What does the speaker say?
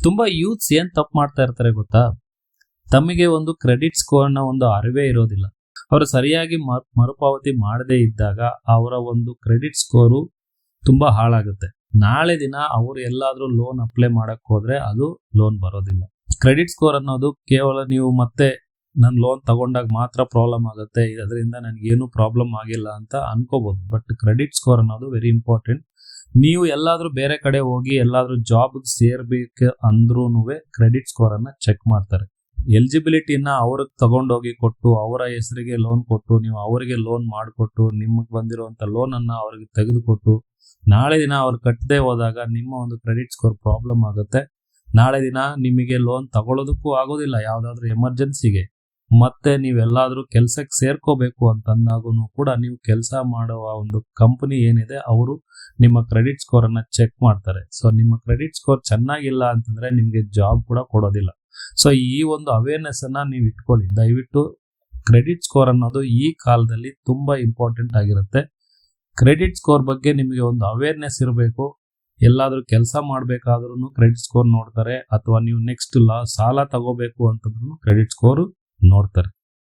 ತುಂಬಾ ಯೂತ್ಸ್ ಏನ್ ತಪ್ಪು ಮಾಡ್ತಾ ಇರ್ತಾರೆ ಗೊತ್ತಾ? ತಮಗೆ ಒಂದು ಕ್ರೆಡಿಟ್ ಸ್ಕೋರ್ನ ಒಂದು ಅರಿವೇ ಇರೋದಿಲ್ಲ. ಅವರು ಸರಿಯಾಗಿ ಮರುಪಾವತಿ ಮಾಡದೇ ಇದ್ದಾಗ ಅವರ ಒಂದು ಕ್ರೆಡಿಟ್ ಸ್ಕೋರು ತುಂಬಾ ಹಾಳಾಗುತ್ತೆ. ನಾಳೆ ದಿನ ಅವರು ಎಲ್ಲಾದ್ರೂ ಲೋನ್ ಅಪ್ಲೈ ಮಾಡಕ್ ಹೋದ್ರೆ ಅದು ಲೋನ್ ಬರೋದಿಲ್ಲ. ಕ್ರೆಡಿಟ್ ಸ್ಕೋರ್ ಅನ್ನೋದು ಕೇವಲ ನೀವು ಮತ್ತೆ ನಾನು ಲೋನ್ ತಗೊಂಡಾಗ ಮಾತ್ರ ಪ್ರಾಬ್ಲಮ್ ಆಗುತ್ತೆ, ಅದರಿಂದ ನನಗೇನು ಪ್ರಾಬ್ಲಮ್ ಆಗಿಲ್ಲ ಅಂತ ಅನ್ಕೋಬಹುದು. ಬಟ್ ಕ್ರೆಡಿಟ್ ಸ್ಕೋರ್ ಅನ್ನೋದು ವೆರಿ ಇಂಪಾರ್ಟೆಂಟ್. ನೀವು ಎಲ್ಲಾದ್ರೂ ಬೇರೆ ಕಡೆ ಹೋಗಿ ಎಲ್ಲಾದ್ರೂ ಜಾಬ್ ಸೇರ್ಬೇಕು ಅಂದ್ರೂ ಕ್ರೆಡಿಟ್ ಸ್ಕೋರ್ ಅನ್ನ ಚೆಕ್ ಮಾಡ್ತಾರೆ. ಎಲಿಜಿಬಿಲಿಟಿನ ಅವ್ರಿಗೆ ತಗೊಂಡೋಗಿ ಕೊಟ್ಟು ಅವರ ಹೆಸರಿಗೆ ಲೋನ್ ಕೊಟ್ಟು ನೀವು ಅವರಿಗೆ ಲೋನ್ ಮಾಡಿಕೊಟ್ಟು ನಿಮಗೆ ಬಂದಿರುವಂತ ಲೋನ್ ಅನ್ನ ಅವ್ರಿಗೆ ತೆಗೆದುಕೊಟ್ಟು ನಾಳೆ ದಿನ ಅವ್ರು ಕಟ್ಟದೆ ಹೋದಾಗ ನಿಮ್ಮ ಒಂದು ಕ್ರೆಡಿಟ್ ಸ್ಕೋರ್ ಪ್ರಾಬ್ಲಮ್ ಆಗುತ್ತೆ. ನಾಳೆ ದಿನ ನಿಮಗೆ ಲೋನ್ ತಗೊಳ್ಳೋದಕ್ಕೂ ಆಗೋದಿಲ್ಲ. ಯಾವ್ದಾದ್ರು ಎಮರ್ಜೆನ್ಸಿಗೆ ಮತ್ತೆ ನೀವೆಲ್ಲಾದ್ರೂ ಕೆಲ್ಸಕ್ಕೆ ಸೇರ್ಕೋಬೇಕು ಅಂತಂದಾಗೂ ಕೂಡ ನೀವು ಕೆಲಸ ಮಾಡುವ ಒಂದು ಕಂಪನಿ ಏನಿದೆ ಅವರು ನಿಮ್ಮ ಕ್ರೆಡಿಟ್ ಸ್ಕೋರ್ ಅನ್ನ ಚೆಕ್ ಮಾಡ್ತಾರೆ. ಸೊ ನಿಮ್ಮ ಕ್ರೆಡಿಟ್ ಸ್ಕೋರ್ ಚೆನ್ನಾಗಿಲ್ಲ ಅಂತಂದ್ರೆ ನಿಮ್ಗೆ ಜಾಬ್ ಕೂಡ ಕೊಡೋದಿಲ್ಲ. ಸೊ ಈ ಒಂದು ಅವೇರ್ನೆಸ್ ಅನ್ನ ನೀವು ಇಟ್ಕೊಳ್ಳಿ. ದಯವಿಟ್ಟು ಕ್ರೆಡಿಟ್ ಸ್ಕೋರ್ ಅನ್ನೋದು ಈ ಕಾಲದಲ್ಲಿ ತುಂಬಾ ಇಂಪಾರ್ಟೆಂಟ್ ಆಗಿರುತ್ತೆ. ಕ್ರೆಡಿಟ್ ಸ್ಕೋರ್ ಬಗ್ಗೆ ನಿಮಗೆ ಒಂದು ಅವೇರ್ನೆಸ್ ಇರಬೇಕು. ಎಲ್ಲಾದ್ರೂ ಕೆಲಸ ಮಾಡ್ಬೇಕಾದ್ರೂ ಕ್ರೆಡಿಟ್ ಸ್ಕೋರ್ ನೋಡ್ತಾರೆ, ಅಥವಾ ನೀವು ನೆಕ್ಸ್ಟ್ ಸಾಲ ತಗೋಬೇಕು ಅಂತಂದ್ರೂ ಕ್ರೆಡಿಟ್ ಸ್ಕೋರ್ ನೋಡ್ತಾರೆ.